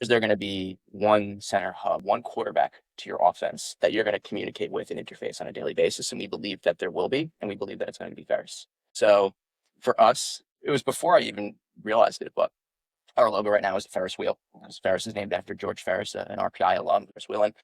is there going to be one center hub, one quarterback to your offense that you're going to communicate with and interface on a daily basis. And we believe that there will be, and we believe that it's going to be Ferris. So for us, it was before I even realized it, but our logo right now is the Ferris wheel. Ferris is named after George Ferris, an RPI alum, Ferris wheel. And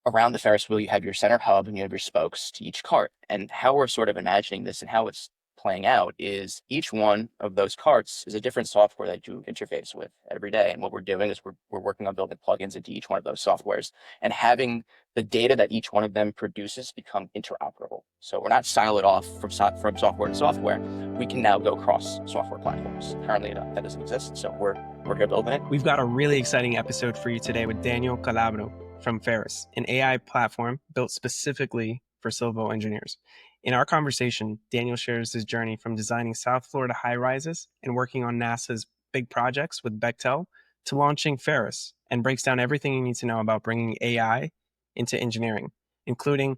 around the Ferris wheel, you have your center hub and you have your spokes to each cart. And how we're sort of imagining this and how it's playing out is each one of those carts is a different software that you interface with every day. And what we're doing is we're working on building plugins into each one of those softwares and having the data that each one of them produces become interoperable. So we're not siloed off from software to software. We can now go across software platforms. Currently, that doesn't exist. So we're here building it. We've got a really exciting episode for you today with Daniel Calabro from Ferris, an AI platform built specifically for civil engineers. In our conversation, Daniel shares his journey from designing South Florida high-rises and working on NASA's big projects with Bechtel to launching Ferris, and breaks down everything you need to know about bringing AI into engineering, including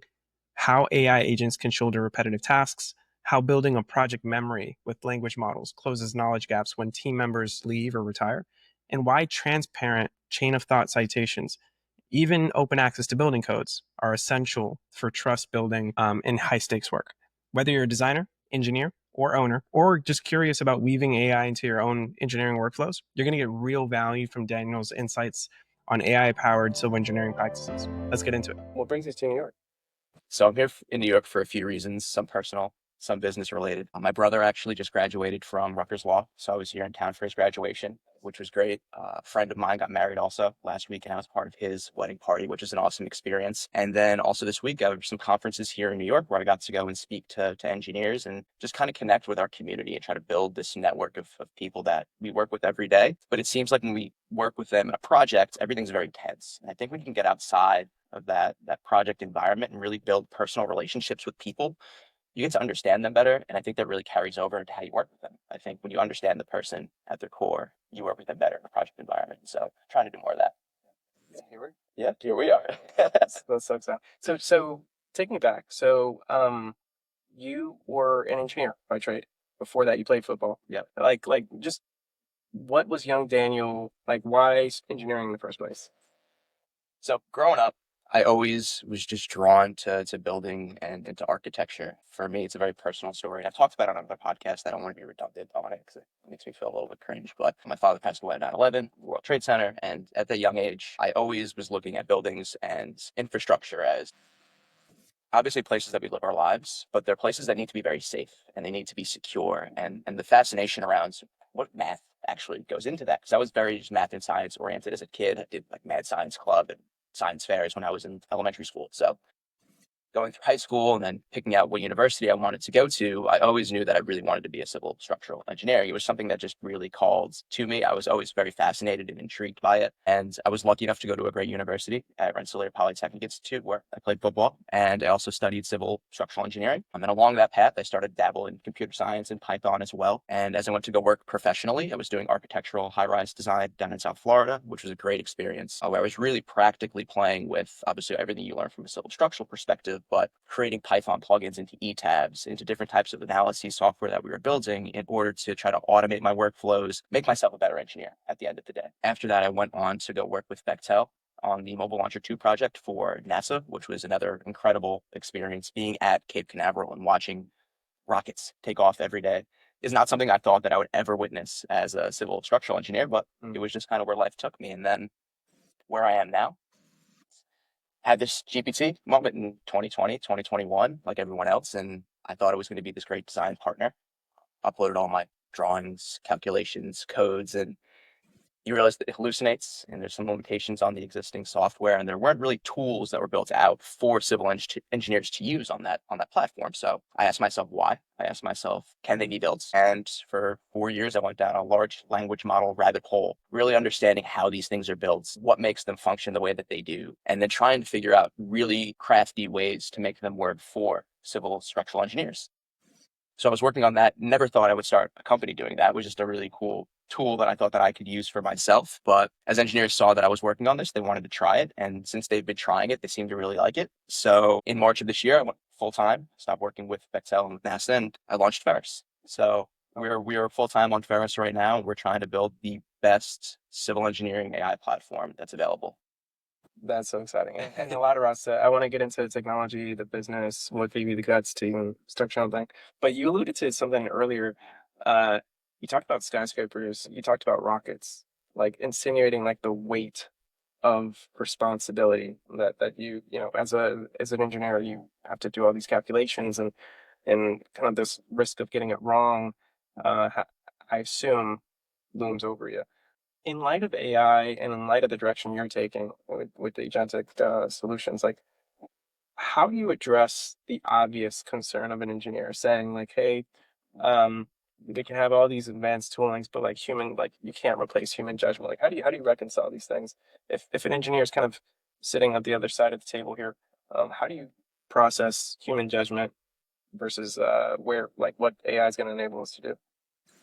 how AI agents can shoulder repetitive tasks, how building a project memory with language models closes knowledge gaps when team members leave or retire, and why transparent chain of thought citations, even open access to building codes, are essential for trust building in high stakes work. Whether you're a designer, engineer, or owner, or just curious about weaving AI into your own engineering workflows, you're going to get real value from Daniel's insights on AI-powered civil engineering practices. Let's get into it. What brings us to New York? So I'm here in New York for a few reasons, some personal, some business related. My brother actually just graduated from Rutgers Law. So I was here in town for his graduation, which was great. A friend of mine got married also last week, and I was part of his wedding party, which is an awesome experience. And then also this week, I have some conferences here in New York where I got to go and speak to engineers and just kind of connect with our community and try to build this network of people that we work with every day. But it seems like when we work with them in a project, everything's very tense. And I think we can get outside of that project environment and really build personal relationships with people. You get to understand them better, and I think that really carries over into how you work with them. I think when you understand the person at their core, you work with them better in a project environment. So trying to do more of that. Here we are. That's so exciting. So take me back. So you were an engineer by trade. Before that, you played football. Yeah. Like just what was young Daniel like? Why engineering in the first place? So growing up, I always was just drawn to building and into architecture. For me, it's a very personal story. I've talked about it on other podcasts. I don't want to be redundant on it because it makes me feel a little bit cringe. But my father passed away at 9/11, World Trade Center. And at that young age, I always was looking at buildings and infrastructure as obviously places that we live our lives, but they're places that need to be very safe and they need to be secure. And the fascination around what math actually goes into that. Because I was very just math and science oriented as a kid. I did like mad science club and science fairs when I was in elementary school. So going through high school and then picking out what university I wanted to go to, I always knew that I really wanted to be a civil structural engineer. It was something that just really called to me. I was always very fascinated and intrigued by it. And I was lucky enough to go to a great university at Rensselaer Polytechnic Institute, where I played football. And I also studied civil structural engineering. And then along that path, I started dabble in computer science and Python as well. And as I went to go work professionally, I was doing architectural high-rise design down in South Florida, which was a great experience, where I was really practically playing with obviously everything you learn from a civil structural perspective, but creating Python plugins into eTabs, into different types of analysis software that we were building in order to try to automate my workflows, make myself a better engineer at the end of the day. After that, I went on to go work with Bechtel on the Mobile Launcher 2 project for NASA, which was another incredible experience. Being at Cape Canaveral and watching rockets take off every day is not something I thought that I would ever witness as a civil structural engineer, but it was just kind of where life took me. And then where I am now, had this GPT moment in 2020, 2021, like everyone else. And I thought it was going to be this great design partner. Uploaded all my drawings, calculations, codes, and you realize that it hallucinates and there's some limitations on the existing software. And there weren't really tools that were built out for civil engineers to use on that platform. So I asked myself why. I asked myself, can they be built? And for 4 years, I went down a large language model rabbit hole, really understanding how these things are built, what makes them function the way that they do, and then trying to figure out really crafty ways to make them work for civil structural engineers. So I was working on that. Never thought I would start a company doing that. It was just a really cool tool that I thought that I could use for myself. But as engineers saw that I was working on this, they wanted to try it. And since they've been trying it, they seemed to really like it. So in March of this year, I went full time, stopped working with Bechtel and with NASA, and I launched Ferris. So We are full time on Ferris right now. We're trying to build the best civil engineering AI platform that's available. That's so exciting. And a lot of us, I want to get into the technology, the business, what gave you the guts to even start your own thing. But you alluded to something earlier. Uh, you talked about skyscrapers. You talked about rockets, like insinuating like the weight of responsibility that as an engineer, you have to do all these calculations and kind of this risk of getting it wrong. I assume looms over you. In light of AI and in light of the direction you're taking with the agentic solutions, like how do you address the obvious concern of an engineer saying like, hey, um, they can have all these advanced toolings, but like you can't replace human judgment. Like how do you reconcile these things? If an engineer is kind of sitting at the other side of the table here, how do you process human judgment versus where like what AI is going to enable us to do?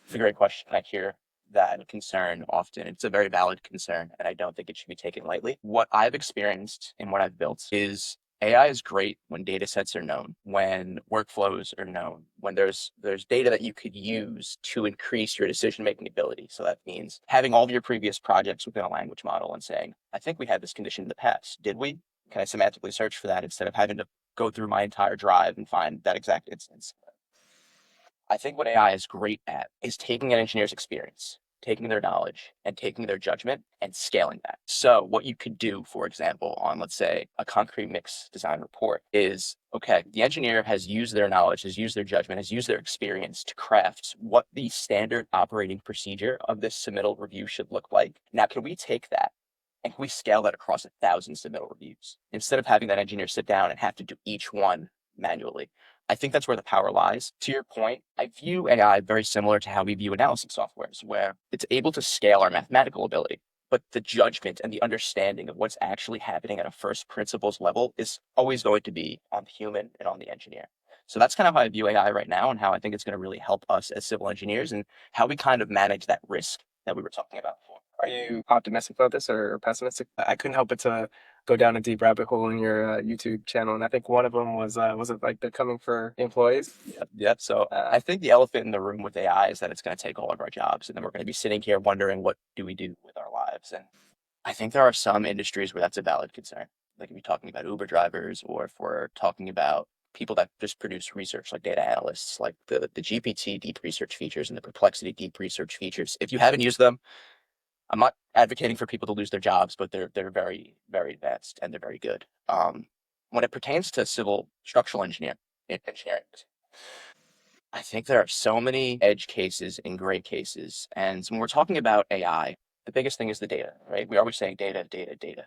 It's a great question. I hear that concern often. It's a very valid concern, and I don't think it should be taken lightly. What I've experienced and what I've built is AI is great when data sets are known, when workflows are known, when there's data that you could use to increase your decision making ability. So that means having all of your previous projects within a language model and saying, I think we had this condition in the past. Did we? Can I semantically search for that instead of having to go through my entire drive and find that exact instance? I think what AI is great at is taking an engineer's experience, taking their knowledge, and taking their judgment and scaling that. So, what you could do, for example, on let's say a concrete mix design report is okay, the engineer has used their knowledge, has used their judgment, has used their experience to craft what the standard operating procedure of this submittal review should look like. Now, can we take that? And can we scale that across 1,000 submittal reviews instead of having that engineer sit down and have to do each one manually? I think that's where the power lies. To your point, I view AI very similar to how we view analysis softwares, where it's able to scale our mathematical ability, but the judgment and the understanding of what's actually happening at a first principles level is always going to be on the human and on the engineer. So that's kind of how I view AI right now and how I think it's going to really help us as civil engineers and how we kind of manage that risk that we were talking about before. Are you optimistic about this or pessimistic? I couldn't help but to go down a deep rabbit hole in your YouTube channel, and I think one of them was it like they're coming for employees? Yep, yep. So I think the elephant in the room with AI is that it's going to take all of our jobs, and then we're going to be sitting here wondering what do we do with our lives. And I think there are some industries where that's a valid concern. Like if you're talking about Uber drivers, or if we're talking about people that just produce research, like data analysts, like the GPT deep research features and the Perplexity deep research features. If you haven't used them, I'm not advocating for people to lose their jobs, but they're very very advanced and they're very good. When it pertains to civil structural engineering, I think there are so many edge cases and gray cases. And when we're talking about AI, the biggest thing is the data, right? We're always saying data, data, data.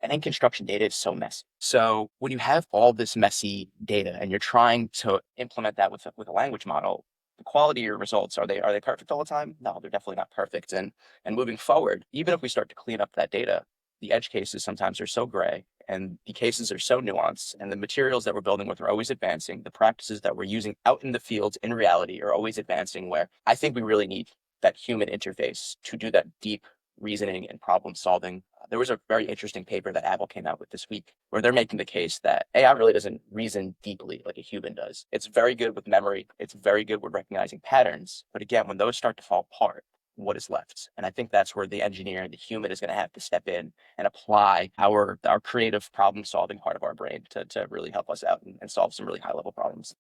And in construction, data is so messy. So when you have all this messy data and you're trying to implement that with a language model, the quality of your results, are they perfect all the time? No, they're definitely not perfect. And moving forward, even if we start to clean up that data, the edge cases sometimes are so gray and the cases are so nuanced and the materials that we're building with are always advancing. The practices that we're using out in the field in reality are always advancing, where I think we really need that human interface to do that deep reasoning and problem solving. There was a very interesting paper that Apple came out with this week where they're making the case that AI really doesn't reason deeply like a human does. It's very good with memory, it's very good with recognizing patterns. But again, when those start to fall apart, what is left? And I think that's where the engineer and the human is going to have to step in and apply our creative problem solving part of our brain to really help us out and solve some really high level problems.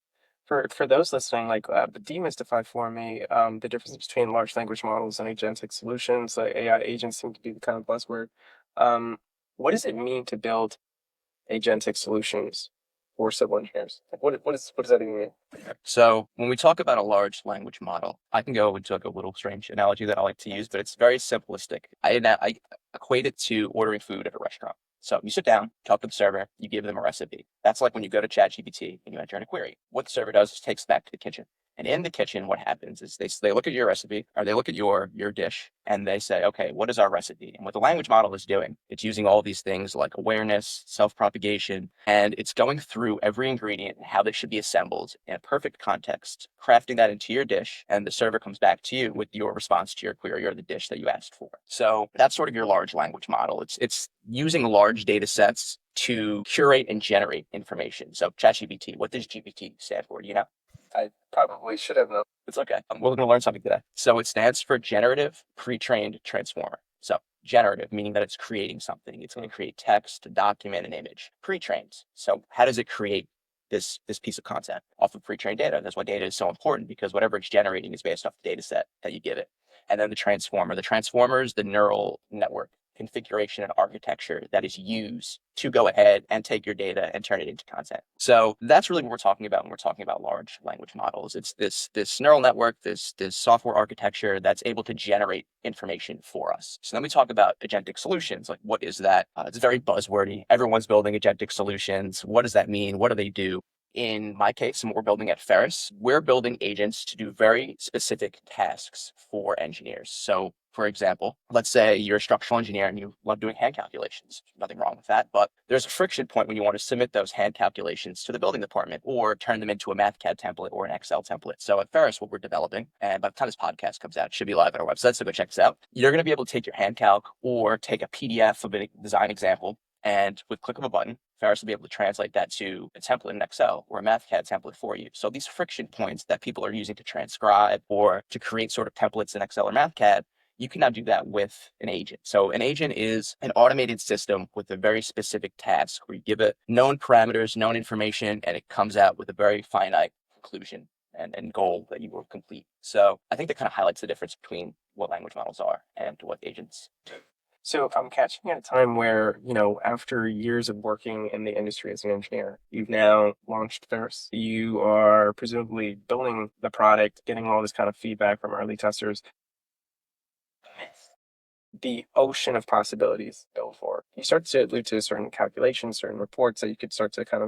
For those listening, like demystify for me the difference between large language models and agentic solutions. Like AI agents seem to be the kind of buzzword. Um, what does it mean to build agentic solutions for civil engineers? Like what does that even mean? So when we talk about a large language model, I can go into like a little strange analogy that I like to use, but it's very simplistic. I equate it to ordering food at a restaurant. So you sit down, talk to the server, you give them a recipe. That's like when you go to ChatGPT and you enter in a query. What the server does is takes it back to the kitchen. And in the kitchen, what happens is they look at your recipe or they look at your dish and they say, okay, what is our recipe? And what the language model is doing, it's using all these things like awareness, self-propagation, and it's going through every ingredient and how they should be assembled in a perfect context, crafting that into your dish, and the server comes back to you with your response to your query or the dish that you asked for. So that's sort of your large language model. It's using large data sets to curate and generate information. So ChatGPT, what does GPT stand for? Do you know? I probably should have known. It's okay. We're going to learn something today. So it stands for generative pre-trained transformer. So generative, meaning that it's creating something. It's going to create text, a document, an image. Pre-trained. So how does it create this piece of content off of pre-trained data? That's why data is so important, because whatever it's generating is based off the data set that you give it. And then the transformer. The transformer is the neural network configuration and architecture that is used to go ahead and take your data and turn it into content. So that's really what we're talking about when we're talking about large language models. It's this neural network, this software architecture that's able to generate information for us. So then we talk about agentic solutions. Like, what is that? It's very buzzwordy. Everyone's building agentic solutions. What does that mean? What do they do? In my case, and what we're building at Ferris, we're building agents to do very specific tasks for engineers. So, for example, let's say you're a structural engineer and you love doing hand calculations. Nothing wrong with that, but there's a friction point when you want to submit those hand calculations to the building department or turn them into a MathCAD template or an Excel template. So at Ferris, what we're developing, and by the time this podcast comes out, it should be live on our website, so go check this out. You're going to be able to take your hand calc or take a PDF of a design example, and with click of a button, Ferris will be able to translate that to a template in Excel or a MathCAD template for you. So these friction points that people are using to transcribe or to create sort of templates in Excel or MathCAD, you can now do that with an agent. So an agent is an automated system with a very specific task where you give it known parameters, known information, and it comes out with a very finite conclusion and goal that you will complete. So I think that kind of highlights the difference between what language models are and what agents do. So I'm catching at a time where, after years of working in the industry as an engineer, you've now launched Ferris. You are presumably building the product, getting all this kind of feedback from early testers. The ocean of possibilities built for. You start to allude to certain calculations, certain reports that you could start to kind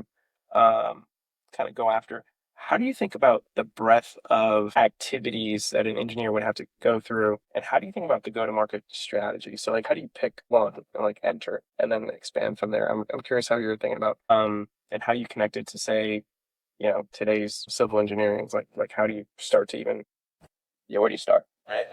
of go after. How do you think about the breadth of activities that an engineer would have to go through, and how do you think about the go-to-market strategy? So, like, how do you pick one, and, like, enter, and then expand from there? I'm curious how you're thinking about and how you connect it to, say, today's civil engineering. It's like how do you start to even Where do you start? Right.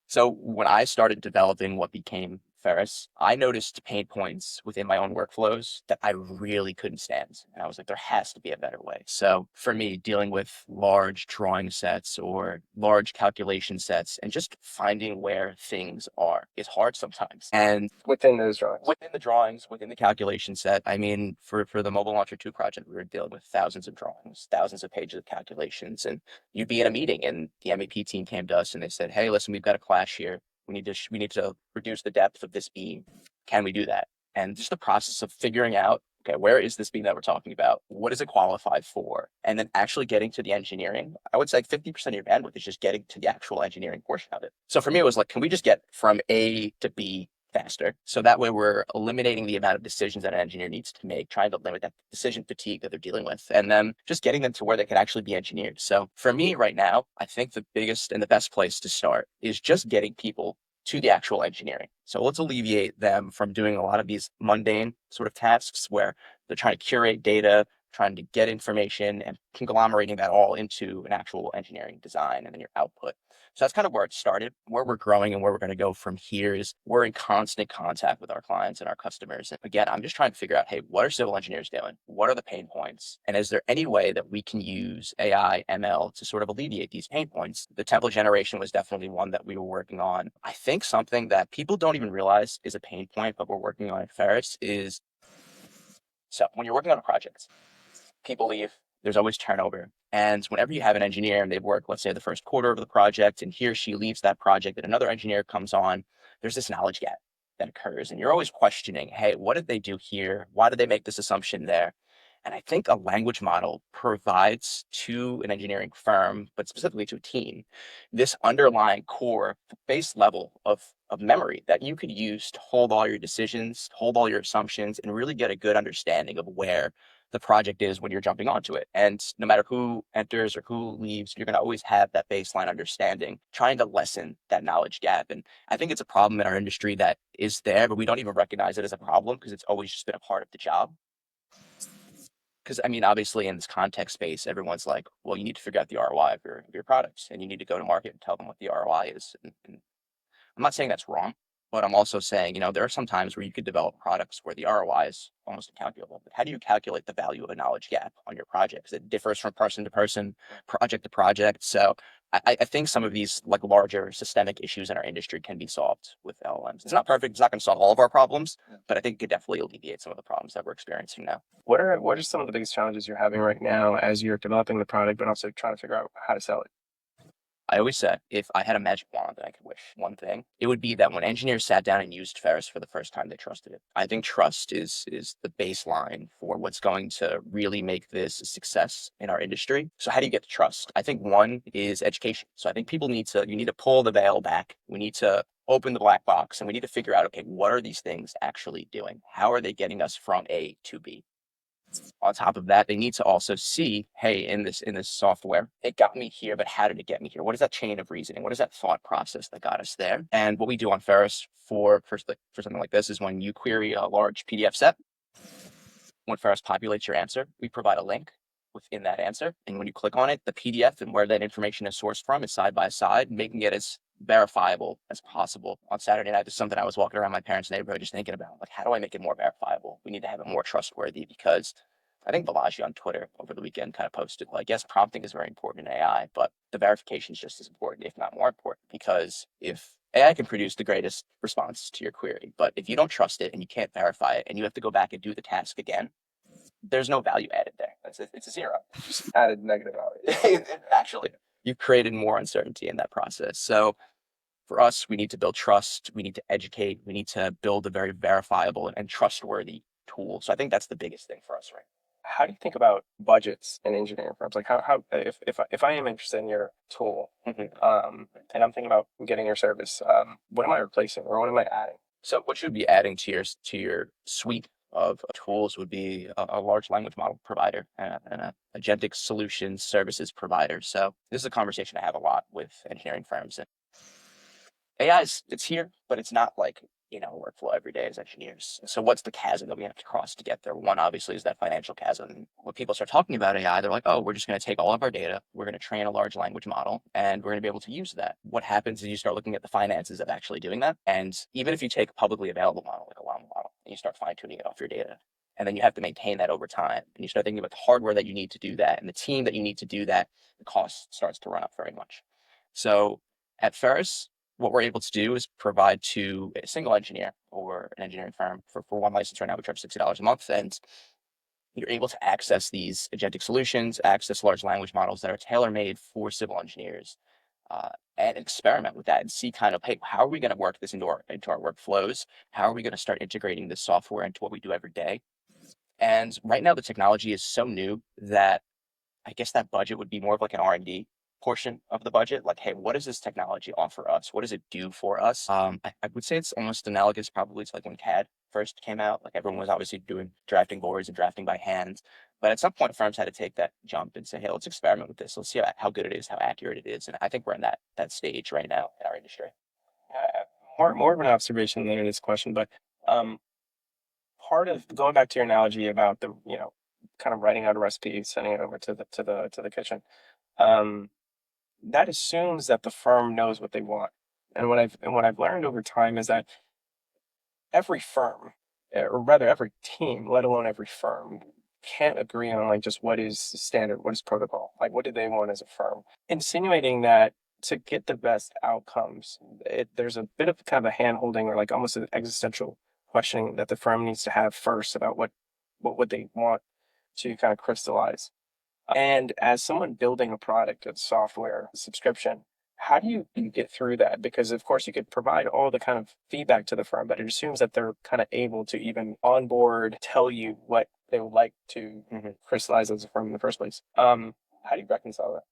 So when I started developing what became Ferris, I noticed pain points within my own workflows that I really couldn't stand. And I was like, there has to be a better way. So for me, dealing with large drawing sets or large calculation sets and just finding where things are is hard sometimes. And within those drawings? within the drawings, within the calculation set, I mean, for the Mobile Launcher 2 project, we were dealing with thousands of drawings, thousands of pages of calculations, and you'd be in a meeting and the MEP team came to us and they said, hey, listen, we've got a clash here. We need to reduce the depth of this beam. Can we do that? And just the process of figuring out, okay, where is this beam that we're talking about? What is it qualified for? And then actually getting to the engineering. I would say 50% of your bandwidth is just getting to the actual engineering portion of it. So for me, it was like, can we just get from A to B faster? So that way we're eliminating the amount of decisions that an engineer needs to make, trying to limit that decision fatigue that they're dealing with, and then just getting them to where they can actually be engineered. So for me right now, I think the biggest and the best place to start is just getting people to the actual engineering. So let's alleviate them from doing a lot of these mundane sort of tasks where they're trying to curate data, trying to get information and conglomerating that all into an actual engineering design and then your output. So that's kind of where it started. Where we're growing and where we're going to go from here is we're in constant contact with our clients and our customers. And again, I'm just trying to figure out, hey, what are civil engineers doing? What are the pain points? And is there any way that we can use AI, ML to sort of alleviate these pain points? The template generation was definitely one that we were working on. I think something that people don't even realize is a pain point, but we're working on at Ferris is, so when you're working on a project, people leave, there's always turnover. And whenever you have an engineer and they've worked, let's say, the first quarter of the project, and he or she leaves that project and another engineer comes on, there's this knowledge gap that occurs. And you're always questioning, hey, what did they do here? Why did they make this assumption there? And I think a language model provides to an engineering firm, but specifically to a team, this underlying core base level of memory that you could use to hold all your decisions, hold all your assumptions, and really get a good understanding of where the project is when you're jumping onto it. And no matter who enters or who leaves, you're going to always have that baseline understanding, trying to lessen that knowledge gap. And I think it's a problem in our industry that is there, but we don't even recognize it as a problem because it's always just been a part of the job. Because I mean, obviously in this context space, everyone's like, well, you need to figure out the ROI of your products and you need to go to market and tell them what the ROI is. And I'm not saying that's wrong, but I'm also saying, there are some times where you could develop products where the ROI is almost incalculable. But how do you calculate the value of a knowledge gap on your project? Because it differs from person to person, project to project. So I think some of these like larger systemic issues in our industry can be solved with LLMs. It's not perfect. It's not going to solve all of our problems, but I think it could definitely alleviate some of the problems that we're experiencing now. What are some of the biggest challenges you're having right now as you're developing the product, but also trying to figure out how to sell it? I always said if I had a magic wand and I could wish one thing, it would be that when engineers sat down and used Ferris for the first time, they trusted it. I think trust is the baseline for what's going to really make this a success in our industry. So how do you get the trust? I think one is education. So I think people you need to pull the veil back. We need to open the black box and we need to figure out, okay, what are these things actually doing? How are they getting us from A to B? On top of that, they need to also see, hey, in this software, it got me here, but how did it get me here? What is that chain of reasoning? What is that thought process that got us there? And what we do on Ferris for something like this is when you query a large PDF set, when Ferris populates your answer, we provide a link within that answer. And when you click on it, the PDF and where that information is sourced from is side by side, making it as verifiable as possible. On Saturday night, this is something I was walking around my parents' neighborhood just thinking about. Like, how do I make it more verifiable? We need to have it more trustworthy because I think Balaji on Twitter over the weekend kind of posted, like, yes, prompting is very important in AI, but the verification is just as important, if not more important, because if AI can produce the greatest response to your query, but if you don't trust it and you can't verify it and you have to go back and do the task again, there's no value added there. It's a zero. Just added negative value. Actually, you've created more uncertainty in that process. So for us, we need to build trust. We need to educate. We need to build a very verifiable and trustworthy tool. So I think that's the biggest thing for us right How do you think about budgets in engineering firms? Like how if I am interested in your tool, now. Mhm. and I'm thinking about getting your service, what am I replacing or what am I adding? So what you'd be adding to your suite of tools would be a large language model provider and a agentic solutions services provider. So this is a conversation I have a lot with engineering firms. AI it's here, but it's not like workflow every day as engineers. So what's the chasm that we have to cross to get there? One obviously is that financial chasm. When people start talking about AI, they're like, oh, we're just going to take all of our data, we're going to train a large language model, and we're going to be able to use that. What happens is you start looking at the finances of actually doing that, and even if you take a publicly available model like a llama model and you start fine tuning it off your data, and then you have to maintain that over time, and you start thinking about the hardware that you need to do that and the team that you need to do that, the cost starts to run up very much. So at Ferris, what we're able to do is provide to a single engineer or an engineering firm for one license right now, we charge $60 a month. And you're able to access these agentic solutions, access large language models that are tailor made for civil engineers, uh, and experiment with that and see kind of, hey, how are we going to work this into our workflows? How are we going to start integrating this software into what we do every day? And right now, the technology is so new that I guess that budget would be more of like an R&D portion of the budget. Like, hey, what does this technology offer us? What does it do for us? I would say it's almost analogous probably to like when CAD first came out. Like everyone was obviously doing drafting boards and drafting by hand. But at some point, firms had to take that jump and say, hey, let's experiment with this. Let's see how good it is, how accurate it is. And I think we're in that stage right now in our industry. More of an observation than it is a question, but um, part of going back to your analogy about the kind of writing out a recipe, sending it over to the kitchen. Um, that assumes that the firm knows what they want. And what I've learned over time is that every firm, or rather every team, let alone every firm, can't agree on like just what is standard, what is protocol, like what do they want as a firm. Insinuating that to get the best outcomes, there's a bit of kind of a hand holding or like almost an existential questioning that the firm needs to have first about what would they want to kind of crystallize. And as someone building a product, a software, a subscription, how do you get through that? Because of course you could provide all the kind of feedback to the firm, but it assumes that they're kind of able to even onboard, tell you what they would like to crystallize as a firm in the first place. How do you reconcile that?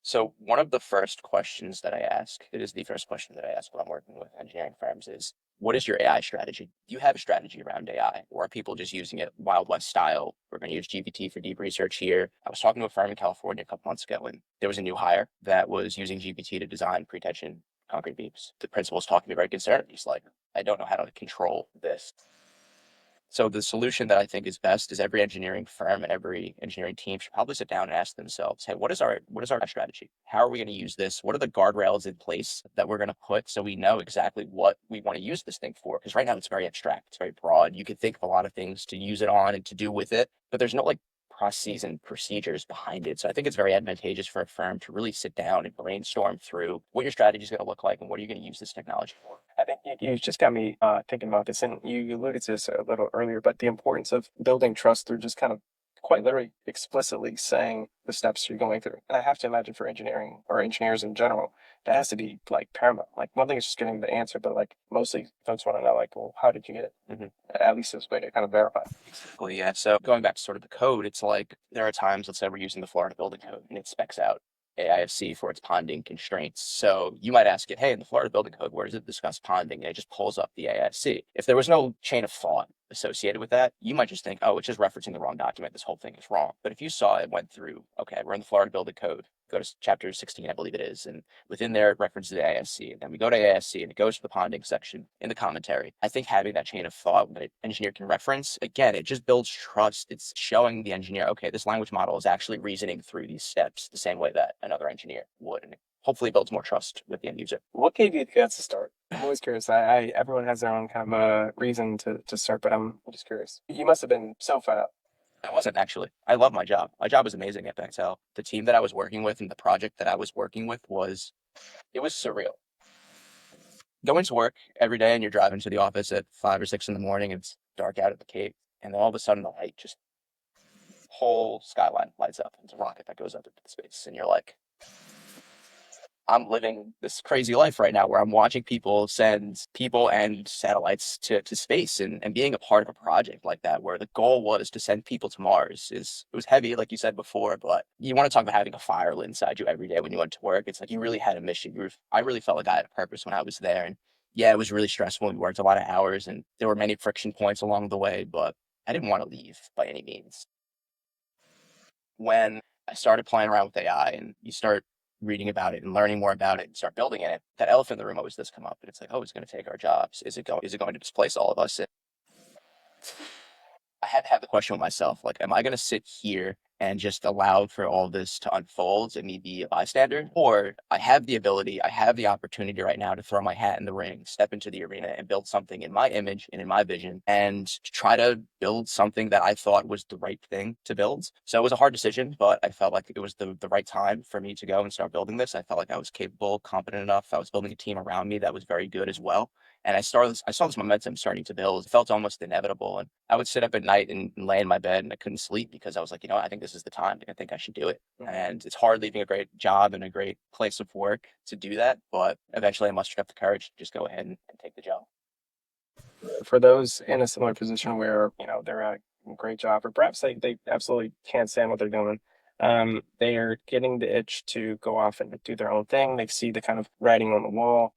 So one of the first questions that I ask, it is the first question that I ask when I'm working with engineering firms is, what is your AI strategy? Do you have a strategy around AI? Or are people just using it Wild West style? We're going to use GPT for deep research here. I was talking to a firm in California a couple months ago, and there was a new hire that was using GPT to design pre-tension concrete beams. The principal was talking to me very concerned. He's like, I don't know how to control this. So the solution that I think is best is every engineering firm and every engineering team should probably sit down and ask themselves, hey, what is our strategy? How are we going to use this? What are the guardrails in place that we're going to put so we know exactly what we want to use this thing for? Because right now it's very abstract, it's very broad. You could think of a lot of things to use it on and to do with it, but there's no like processes and procedures behind it. So I think it's very advantageous for a firm to really sit down and brainstorm through what your strategy is going to look like and what are you going to use this technology for. I think you just got me thinking about this, and you alluded to this a little earlier, but the importance of building trust through just kind of quite literally explicitly saying the steps you're going through. And I have to imagine for engineering or engineers in general, that has to be like paramount. Like one thing is just getting the answer, but like mostly folks want to know like, well, how did you get it? Mm-hmm. At least this way to kind of verify. Exactly, yeah. So going back to sort of the code, it's like there are times, let's say we're using the Florida building code and it specs out AIFC for its ponding constraints. So you might ask it, hey, in the Florida building code, where does it discuss ponding? And it just pulls up the AIFC. If there was no chain of thought associated with that, you might just think, oh, it's just referencing the wrong document. This whole thing is wrong. But if you saw it went through, okay, we're in the Florida building code, go to chapter 16, I believe it is, and within there it references the AIFC, and then we go to AIFC and it goes to the ponding section in the commentary. I think having that chain of thought that an engineer can reference, again, it just builds trust. It's showing the engineer, okay, this language model is actually reasoning through these steps the same way that another engineer would, and it hopefully builds more trust with the end user. What gave you the guts to start? I'm always curious. Everyone has their own kind of reason to start, but I'm just curious. You must have been so fed up. I wasn't actually. I love my job. My job was amazing at Bexel. The team that I was working with and the project that I was working with it was surreal. Going to work every day and you're driving to the office at 5 or 6 in the morning, and it's dark out at the Cape, and then all of a sudden the light just whole skyline lights up. It's a rocket that goes up into space, and you're like, I'm living this crazy life right now where I'm watching people send people and satellites to space, and being a part of a project like that where the goal was to send people to Mars it was heavy, like you said before, but you want to talk about having a fire lit inside you every day when you went to work. It's like you really had a mission. I really felt like I had a purpose when I was there. And yeah, it was really stressful. We worked a lot of hours and there were many friction points along the way, but I didn't want to leave by any means. When I started playing around with AI and you start reading about it and learning more about it and start building in it, that elephant in the room always does come up. And it's like, oh, it's going to take our jobs. Is it going to displace all of us? I had to have the question with myself, like, am I going to sit here and just allow for all this to unfold and me be a bystander? Or I have the ability, I have the opportunity right now to throw my hat in the ring, step into the arena and build something in my image and in my vision and try to build something that I thought was the right thing to build. So it was a hard decision, but I felt like it was the right time for me to go and start building this. I felt like I was capable, competent enough. I was building a team around me that was very good as well. And I saw this momentum starting to build. It felt almost inevitable. And I would sit up at night and lay in my bed and I couldn't sleep because I was like, I think this is the time. I think I should do it. And it's hard leaving a great job and a great place of work to do that. But eventually I mustered up the courage to just go ahead and take the job. For those in a similar position where, they're at a great job, or perhaps they absolutely can't stand what they're doing, they are getting the itch to go off and do their own thing. They see the kind of writing on the wall.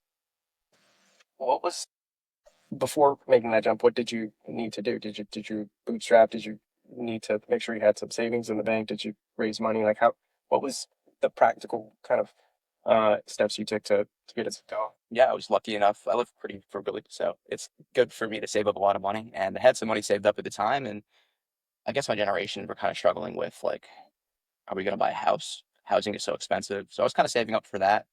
What was before making that jump? What did you need to do? Did you bootstrap? Did you need to make sure you had some savings in the bank? Did you raise money? Like what was the practical kind of steps you took to get it going? Yeah, I was lucky enough. I live pretty frugally, so it's good for me to save up a lot of money. And I had some money saved up at the time. And I guess my generation were kind of struggling with like, are we going to buy a house? Housing is so expensive. So I was kind of saving up for that.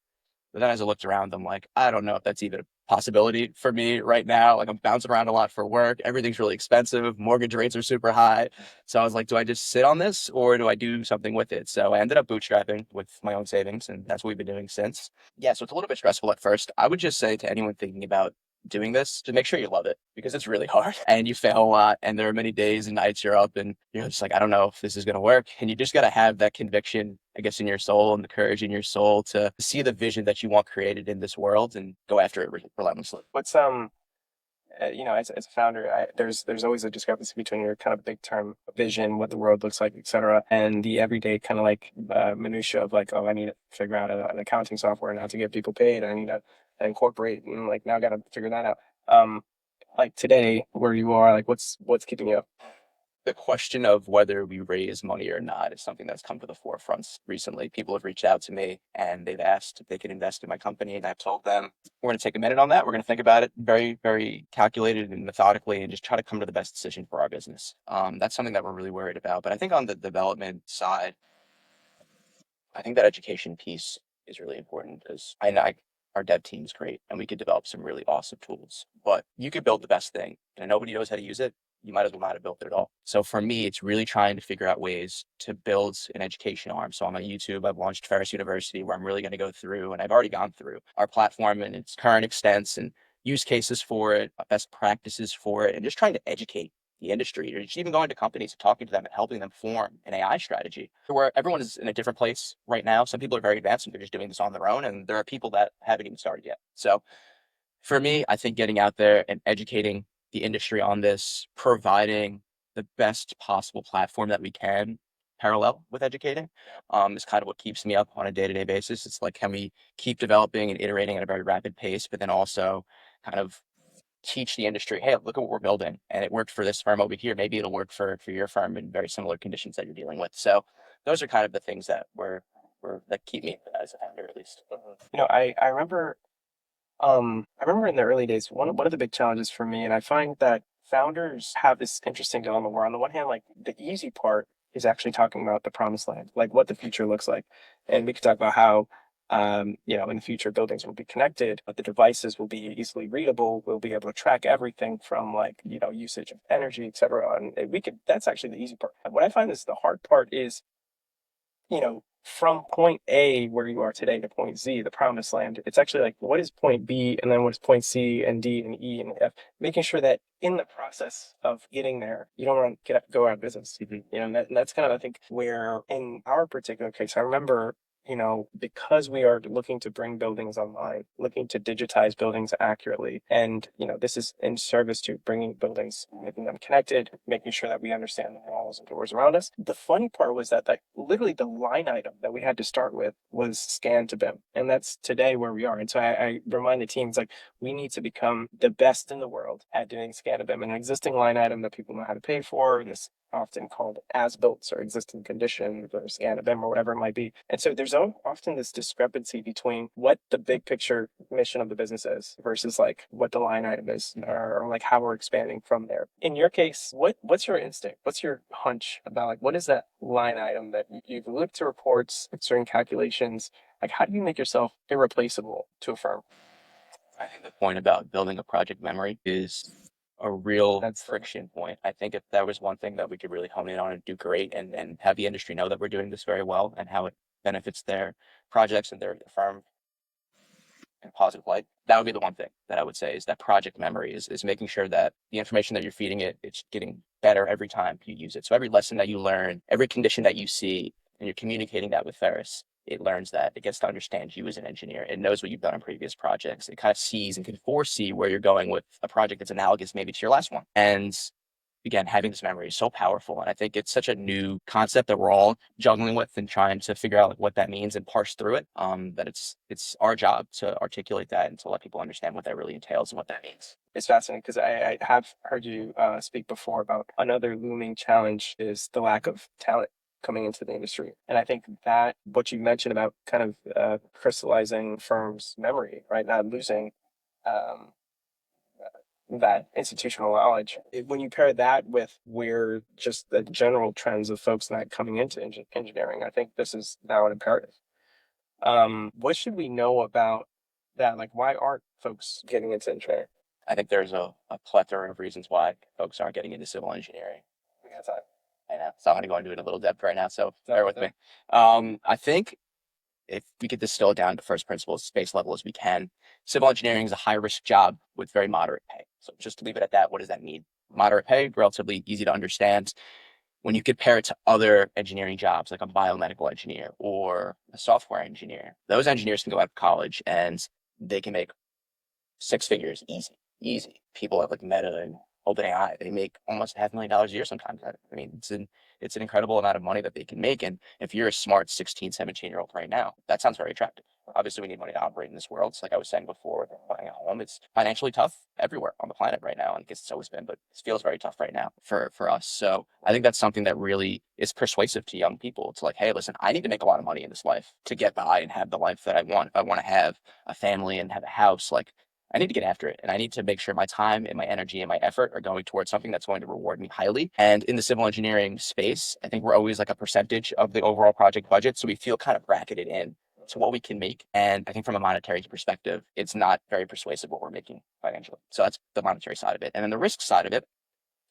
But then as I looked around, I'm like, I don't know if that's even a possibility for me right now. Like I'm bouncing around a lot for work. Everything's really expensive. Mortgage rates are super high. So I was like, do I just sit on this or do I do something with it? So I ended up bootstrapping with my own savings, and that's what we've been doing since. Yeah, so it's a little bit stressful at first. I would just say to anyone thinking about doing this to make sure you love it because it's really hard and you fail a lot and there are many days and nights you're up and you're just like, I don't know if this is going to work, and you just got to have that conviction, I guess, in your soul and the courage in your soul to see the vision that you want created in this world and go after it relentlessly. What's as a founder, there's always a discrepancy between your kind of big term vision, what the world looks like, etc., and the everyday kind of like minutia of like, oh, I need to figure out an accounting software now to get people paid. I need to incorporate, and like now I got to figure that out. Like today, where you are, like what's keeping you up? The question of whether we raise money or not is something that's come to the forefront recently. People have reached out to me and they've asked if they could invest in my company. And I've told them, we're going to take a minute on that. We're going to think about it very, very calculated and methodically and just try to come to the best decision for our business. That's something that we're really worried about. But I think on the development side, I think that education piece is really important because our dev team is great and we could develop some really awesome tools, but you could build the best thing and nobody knows how to use it. you might as well not have built it at all. So for me, it's really trying to figure out ways to build an education arm. So on my YouTube, I've launched Ferris University, where I'm really going to go through, and I've already gone through our platform and its current extents and use cases for it, best practices for it, and just trying to educate the industry, or just even going to companies and talking to them and helping them form an AI strategy where everyone is in a different place right now. Some people are very advanced and they're just doing this on their own, and there are people that haven't even started yet. So for me, I think getting out there and educating the industry on this, providing the best possible platform that we can parallel with educating, is kind of what keeps me up on a day-to-day basis. It's like, can we keep developing and iterating at a very rapid pace, but then also kind of teach the industry, hey, look at what we're building, and it worked for this firm over here. Maybe it'll work for your firm in very similar conditions that you're dealing with. So those are kind of the things that were that keep me as a founder, at least. I remember in the early days, one of the big challenges for me, and I find that founders have this interesting dilemma where on the one hand, like the easy part is actually talking about the promised land, like what the future looks like. And we could talk about how in the future buildings will be connected, but the devices will be easily readable. We'll be able to track everything from like, usage of energy, et cetera. And that's actually the easy part. What I find is the hard part is from point A where you are today to point Z, the promised land, it's actually like, what is point B? And then what is point C and D and E and F? Making sure that in the process of getting there, you don't want to go out of business. And that's kind of, I think, where in our particular case, I remember, because we are looking to bring buildings online, looking to digitize buildings accurately. And, this is in service to bringing buildings, making them connected, making sure that we understand the walls and doors around us. The funny part was that literally the line item that we had to start with was scan to BIM. And that's today where we are. And so I remind the teams, like, we need to become the best in the world at doing scan to BIM, an existing line item that people know how to pay for. This often called as-built or existing conditions or scan of them or whatever it might be. And so there's often this discrepancy between what the big picture mission of the business is versus like what the line item is, or like how we're expanding from there. In your case, what's your instinct? What's your hunch about like what is that line item that you've looked to reports, certain calculations? Like how do you make yourself irreplaceable to a firm? I think the point about building a project memory is a real That's friction point. I think if that was one thing that we could really hone in on and do great, and have the industry know that we're doing this very well and how it benefits their projects and their firm in a positive light, that would be the one thing that I would say is that project memory is making sure that the information that you're feeding it, it's getting better every time you use it. So every lesson that you learn, every condition that you see, and you're communicating that with Ferris, it learns that. It gets to understand you as an engineer. It knows what you've done on previous projects. It kind of sees and can foresee where you're going with a project that's analogous maybe to your last one. And again, having this memory is so powerful. And I think it's such a new concept that we're all juggling with and trying to figure out like what that means and parse through it. That it's our job to articulate that and to let people understand what that really entails and what that means. It's fascinating because I have heard you speak before about another looming challenge is the lack of talent coming into the industry. And I think that what you mentioned about kind of crystallizing firms' memory, right? Not losing um, that institutional knowledge. When you pair that with where just the general trends of folks not coming into engineering, I think this is now an imperative. What should we know about that? Like, why aren't folks getting into engineering? I think there's a plethora of reasons why folks aren't getting into civil engineering. We got time. I know. So I'm going to go into it in a little depth right now. So bear with So, me. I think if we could distill it down to first principles, space level as we can, civil engineering is a high risk job with very moderate pay. So just to leave it at that, what does that mean? Moderate pay, relatively easy to understand. When you compare it to other engineering jobs, like a biomedical engineer or a software engineer, those engineers can go out of college and they can make six figures easy, easy. People at like Meta and OpenAI, they make almost $500,000 a year sometimes. I mean, it's an incredible amount of money that they can make. And if you're a smart 16, 17-year-old right now, that sounds very attractive. Obviously, we need money to operate in this world. It's like I was saying before, buying a home, it's financially tough everywhere on the planet right now. And I guess it's always been, but it feels very tough right now for us. So I think that's something that really is persuasive to young people. It's like, hey, listen, I need to make a lot of money in this life to get by and have the life that I want. If I want to have a family and have a house, like I need to get after it, and I need to make sure my time and my energy and my effort are going towards something that's going to reward me highly. And in the civil engineering space, I think we're always like a percentage of the overall project budget. So we feel kind of bracketed in to what we can make. And I think from a monetary perspective, it's not very persuasive what we're making financially. So that's the monetary side of it. And then the risk side of it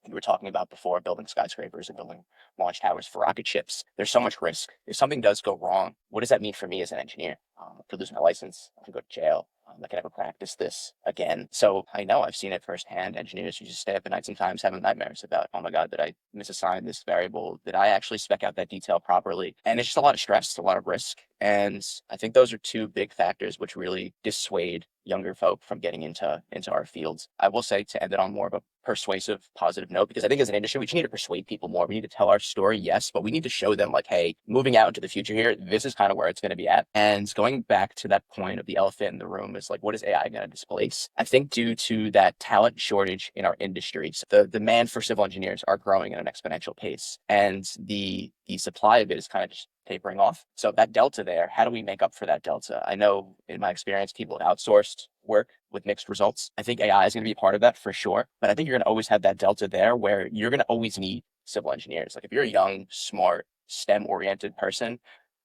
you were talking about before, building skyscrapers and building launch towers for rocket ships. There's so much risk. If something does go wrong, what does that mean for me as an engineer? I could lose my license. I could go to jail. I could never practice this again. So I know I've seen it firsthand. Engineers who just stay up at night sometimes having nightmares about, oh my God, did I misassign this variable? Did I actually spec out that detail properly? And it's just a lot of stress, a lot of risk. And I think those are two big factors which really dissuade younger folk from getting into our fields. I will say, to end it on more of a persuasive, positive note, because I think as an industry, we just need to persuade people more. We need to tell our story, yes, but we need to show them like, hey, moving out into the future here, this is kind of where it's going to be at. And going back to that point of the elephant in the room is like, what is AI going to displace? I think due to that talent shortage in our industry, so the demand for civil engineers are growing at an exponential pace, and the supply of it is kind of just tapering off. So that delta there, how do we make up for that delta? I know in my experience, people have outsourced work with mixed results. I think AI is going to be a part of that for sure. But I think you're going to always have that delta there where you're going to always need civil engineers. Like if you're a young, smart, STEM oriented person,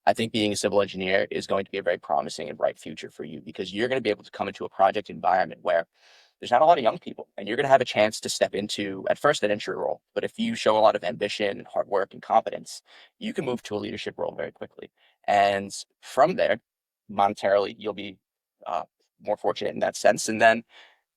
I think being a civil engineer is going to be a very promising and bright future for you, because you're going to be able to come into a project environment where there's not a lot of young people, and you're going to have a chance to step into, at first, an entry role. But if you show a lot of ambition and hard work and competence, you can move to a leadership role very quickly. And from there, monetarily, you'll be uh, more fortunate in that sense. And then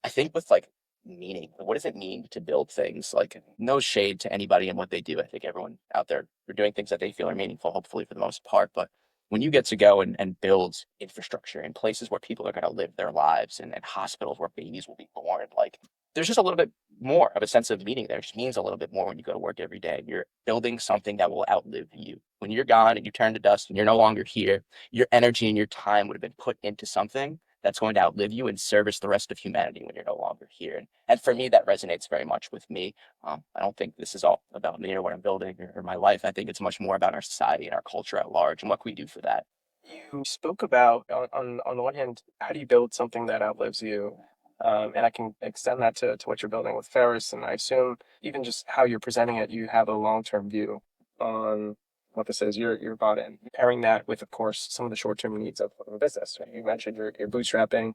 I think with like meaning, what does it mean to build things? Like, no shade to anybody and what they do. I think everyone out there, are doing things that they feel are meaningful, hopefully for the most part. But when you get to go and build infrastructure in places where people are going to live their lives, and hospitals where babies will be born, like there's just a little bit more of a sense of meaning there. It just means a little bit more when you go to work every day. You're building something that will outlive you. When you're gone and you turn to dust and you're no longer here, your energy and your time would have been put into something that's going to outlive you and service the rest of humanity when you're no longer here. And for me, that resonates very much with me. I don't think this is all about me or what I'm building or my life. I think it's much more about our society and our culture at large and what can we do for that. You spoke about, on the one hand, how do you build something that outlives you? And I can extend that to what you're building with Ferris. And I assume even just how you're presenting it, you have a long-term view on what this is. You're bought in. Pairing that with, of course, some of the short-term needs of a business. Right? You mentioned you're bootstrapping.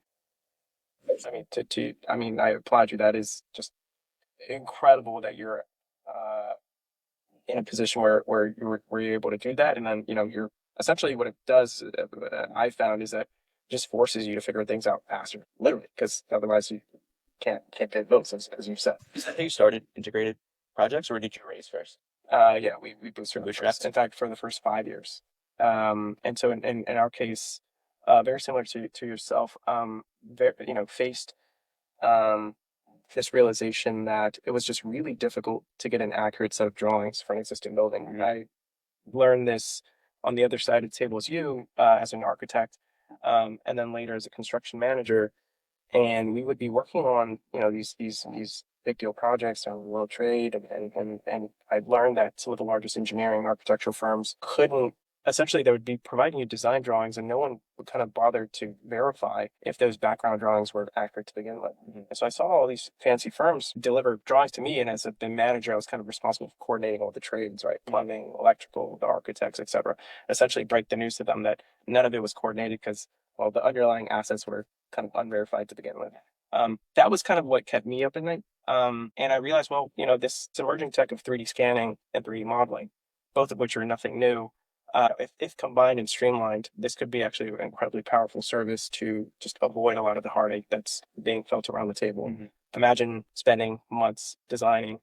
I mean, I applaud you. That is just incredible that you're uh, in a position where you're able to do that. And then, you're essentially, what it does, I found, is that it just forces you to figure things out faster, literally, because otherwise you can't pay the bills, as you said. Is that how you started integrated projects, or did you raise first? Yeah, we bootstrapped Bootstrapped? first. In fact, for the first 5 years. And so in our case, very similar to yourself, faced um, this realization that it was just really difficult to get an accurate set of drawings for an existing building. Mhm. I learned this on the other side of the table as you, as an architect, and then later as a construction manager. And we would be working on, these big deal projects on World Trade, and I learned that some of the largest engineering architectural firms couldn't. Essentially, they would be providing you design drawings, and no one would kind of bother to verify if those background drawings were accurate to begin with. Mhm. And so I saw all these fancy firms deliver drawings to me, and as the manager, I was kind of responsible for coordinating all the trades, right? Plumbing, electrical, the architects, etc. Essentially, break the news to them that none of it was coordinated because, well, the underlying assets were kind of unverified to begin with. That was kind of what kept me up at night. And I realized, well, this emerging tech of 3D scanning and 3D modeling, both of which are nothing new, if combined and streamlined, this could be actually an incredibly powerful service to just avoid a lot of the heartache that's being felt around the table. Mhm. Imagine spending months designing,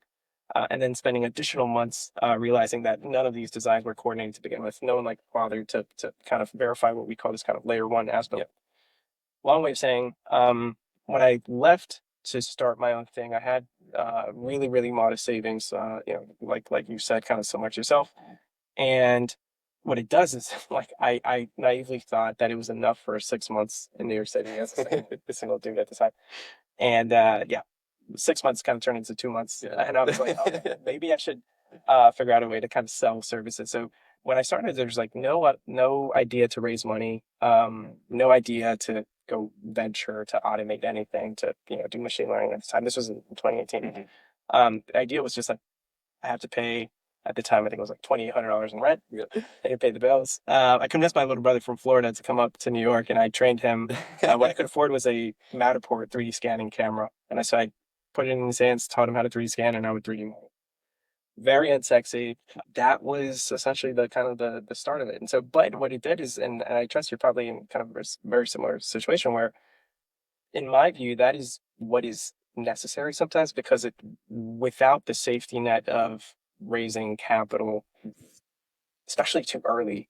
and then spending additional months realizing that none of these designs were coordinated to begin with. No one bothered to kind of verify what we call this kind of layer one as-built. Yep. Long way of saying, when I left to start my own thing, I had really, really modest savings, like you said, kind of similar to yourself. And what it does is, I naively thought that it was enough for 6 months in New York City as a single dude at the time. And yeah, 6 months kind of turned into 2 months. Yeah. And I was like, oh, maybe I should figure out a way to kind of sell services. So when I started, there's no idea to raise money, no idea to go venture, to automate anything, to do machine learning at the time. This was in 2018. Mhm. The idea was just like, I have to pay, at the time, I think it was like $2,800 in rent. Yeah. I could pay the bills. I convinced my little brother from Florida to come up to New York, and I trained him. What I could afford was a Matterport 3D scanning camera. And I said, put it in his hands, taught him how to 3D scan, and I would 3D model. Very unsexy. That was essentially the kind of the start of it. And so, but what it did is, and I trust you're probably in kind of a very similar situation where, in my view, that is what is necessary sometimes because it, without the safety net of raising capital, especially too early,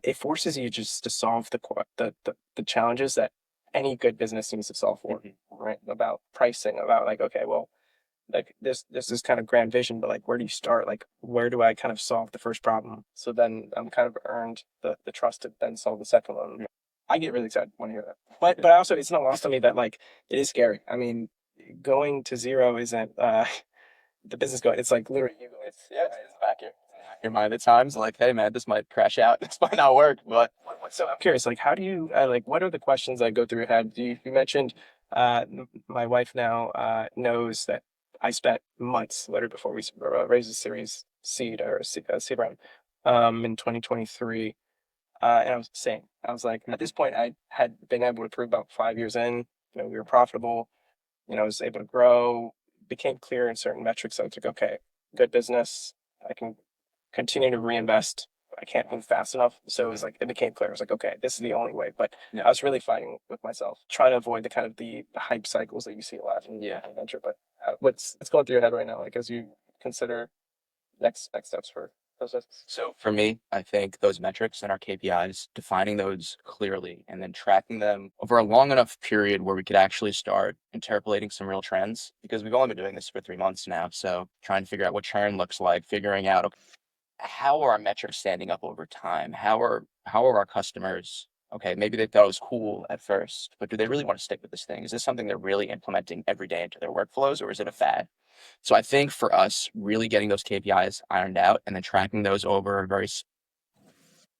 it forces you just to solve the challenges that any good business needs to solve for, right? About pricing, about like, okay, well, like this is kind of grand vision, but like where do you start? Like where do I kind of solve the first problem? So then I'm kind of earned the trust to then solve the second one. I get really excited when I hear that. But I also it's not lost on me that like it is scary. I mean, going to zero isn't the business going. It's like literally you going. It's back here. Your mind at times, like, hey man, this might crash out. This might not work. But So I'm curious, like, how do you like? What are the questions that go through your head? You mentioned my wife now knows that I spent months literally before we raised a Series seed or seed round in 2023, and I was saying, I was like, at this point, I had been able to prove about 5 years in, we were profitable. I was able to grow, became clear in certain metrics. So I was like, okay, good business. I can continue to reinvest. I can't move fast enough. So it was like, it became clear. I was like, okay, this is the only way. But I was really fighting with myself, trying to avoid the kind of the hype cycles that you see a lot in venture. But what's going through your head right now? Like, as you consider next steps for those businesses? so for me, I think those metrics and our KPIs, defining those clearly and then tracking them over a long enough period where we could actually start interpolating some real trends, because we've only been doing this for 3 months now. So trying to figure out what churn looks like, figuring out, okay, how are our metrics standing up over time? How are our customers? Okay, maybe they thought it was cool at first, but do they really want to stick with this thing? Is this something they're really implementing every day into their workflows, or is it a fad? So I think for us, really getting those KPIs ironed out and then tracking those over a very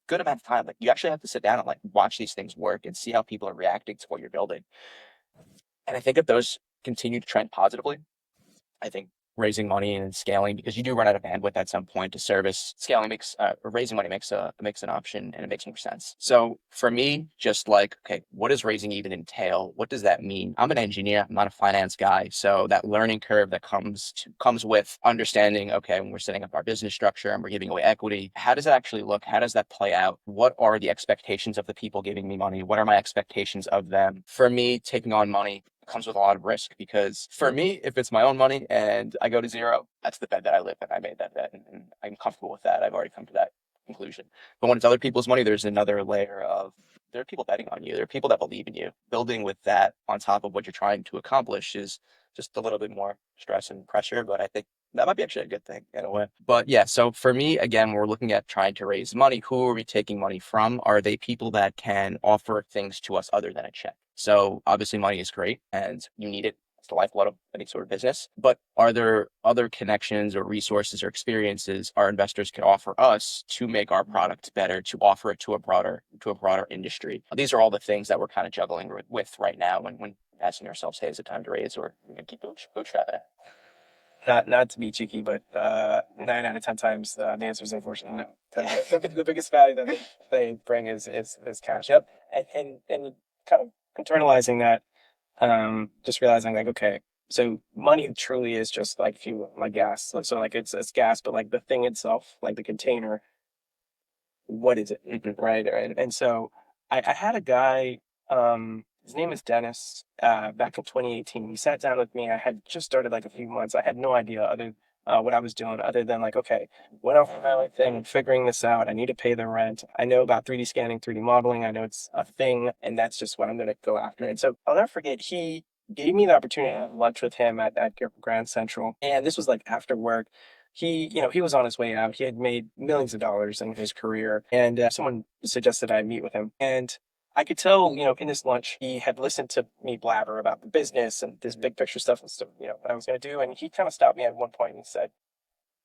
good amount of time, like you actually have to sit down and like watch these things work and see how people are reacting to what you're building. And I think if those continue to trend positively, I think raising money and scaling, because you do run out of bandwidth at some point to service scaling, makes or raising money makes an option, and it makes more sense. So for me, just like, okay, what does raising even entail? What does that mean? I'm an engineer, I'm not a finance guy, so that learning curve that comes with understanding, okay, when we're setting up our business structure and we're giving away equity, how does it actually look? How does that play out? What are the expectations of the people giving me money? What are my expectations of them? For me, taking on money comes with a lot of risk, because for me, if it's my own money and I go to zero, that's the bet that I live in. I made that bet, and I'm comfortable with that. I've already come to that conclusion. But when it's other people's money, there's another layer of, there are people betting on you. There are people that believe in you. Building with that on top of what you're trying to accomplish is just a little bit more stress and pressure, but I think that might be actually a good thing in a way. But yeah, so for me, again, we're looking at trying to raise money. Who are we taking money from? Are they people that can offer things to us other than a check? So obviously money is great and you need it. It's the lifeblood of any sort of business. But are there other connections or resources or experiences our investors can offer us to make our product better, to offer it to a broader industry? These are all the things that we're kind of juggling with right now when asking ourselves, hey, is it time to raise, or we can keep bootstrapping? Not to be cheeky, but 9 out of 10 times the answer is unfortunately no. The biggest value that they bring is cash. Yep, and kind of internalizing that, just realizing like, okay, so money truly is just like fuel, like gas. So like it's gas, but like the thing itself, like the container, what is it? Right. And so I had a guy, his name is Dennis, back in 2018. He sat down with me. I had just started like a few months. I had no idea what I was doing other than like, okay, went off my thing, figuring this out. I need to pay the rent. I know about 3D scanning, 3D modeling. I know it's a thing, and that's just what I'm going to go after. And so I'll never forget, he gave me the opportunity to have lunch with him at Grand Central. And this was like after work. He was on his way out. He had made millions of dollars in his career, and someone suggested I meet with him. And I could tell, in this lunch, he had listened to me blabber about the business and this big picture stuff and stuff, what I was going to do. And he kind of stopped me at one point and said,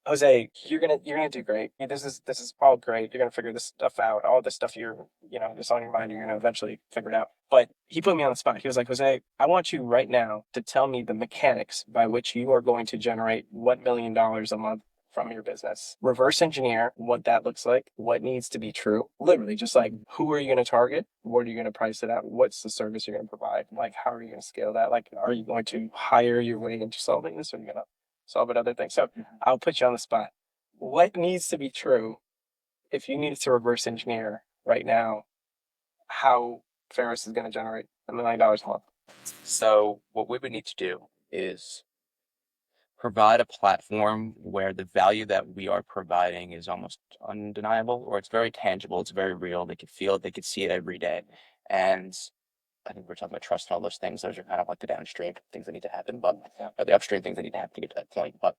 Jose, you're gonna do great. This is all great. You're gonna figure this stuff out. All this stuff that's on your mind, you're gonna eventually figure it out. But he put me on the spot. He was like, Jose, I want you right now to tell me the mechanics by which you are going to generate $1 million a month from your business, reverse engineer what that looks like, what needs to be true. Literally, just like who are you going to target? What are you going to price it at? What's the service you're going to provide? Like, how are you going to scale that? Like, are you going to hire your way into solving this, or are you going to solve it other things? So I'll put you on the spot. What needs to be true if you needed to reverse engineer right now how Ferris is going to generate $1 million a month? So what we would need to do is provide a platform where the value that we are providing is almost undeniable, or it's very tangible, it's very real. They could feel it, they could see it every day. And I think we're talking about trust and all those things. Those are kind of like the downstream things that need to happen, but or the upstream things that need to happen to get to that point. But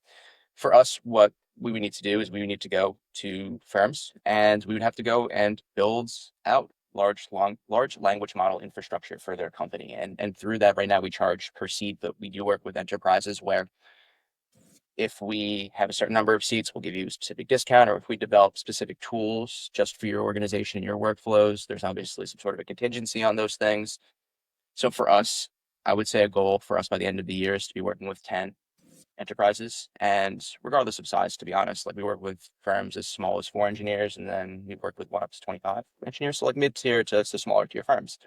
for us, what we would need to do is we would need to go to firms and we would have to go and build out large language model infrastructure for their company. And through that, right now we charge per seat, but we do work with enterprises where if we have a certain number of seats, we'll give you a specific discount, or if we develop specific tools just for your organization and your workflows, there's obviously some sort of a contingency on those things. So for us, I would say a goal for us by the end of the year is to be working with 10 enterprises. And regardless of size, to be honest, like we work with firms as small as 4 engineers, and then we work with one up to 25 engineers. So like mid-tier to smaller tier firms.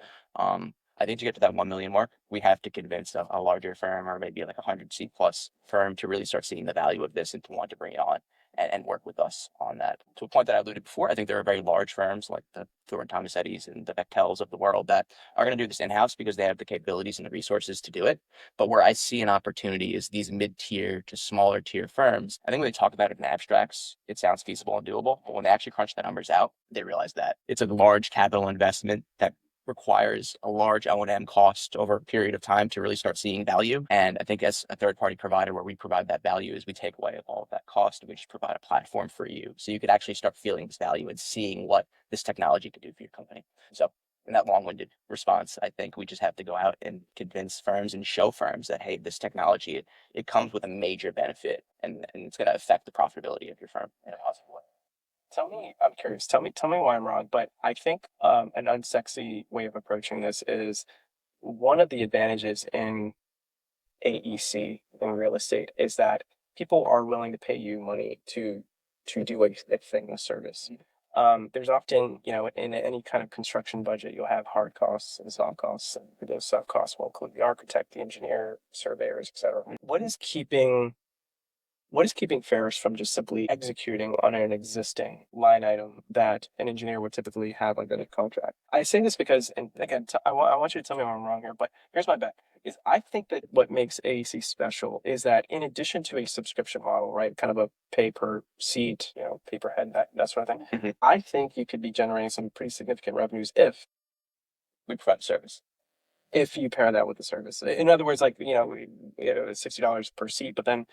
I think to get to that 1 million mark, we have to convince a larger firm or maybe like 100 seat plus firm to really start seeing the value of this and to want to bring it on and work with us on that. To a point that I alluded before, I think there are very large firms like the Thor and Tomasettis and the Bechtels of the world that are going to do this in-house because they have the capabilities and the resources to do it. But where I see an opportunity is these mid-tier to smaller tier firms. I think when they talk about it in abstracts, it sounds feasible and doable. But when they actually crunch the numbers out, they realize that it's a large capital investment that requires a large O&M cost over a period of time to really start seeing value. And I think as a third party provider, where we provide that value is we take away all of that cost and we just provide a platform for you. So you could actually start feeling this value and seeing what this technology could do for your company. So in that long-winded response, I think we just have to go out and convince firms and show firms that, hey, this technology, it comes with a major benefit and it's going to affect the profitability of your firm in a positive way. I'm curious. Tell me why I'm wrong. But I think an unsexy way of approaching this is one of the advantages in AEC in real estate is that people are willing to pay you money to do a thing, a service. There's often, in any kind of construction budget, you'll have hard costs and soft costs, and those soft costs will include the architect, the engineer, surveyors, etc. What is keeping Ferris from just simply executing on an existing line item that an engineer would typically have under the contract? I say this because, and again, I want you to tell me if I'm wrong here, but here's my bet. Is I think that what makes AEC special is that in addition to a subscription model, right, kind of a pay per seat, pay per head, that sort of thing, I think you could be generating some pretty significant revenues if we provide service. If you pair that with the service. In other words, like, $60 per seat, but then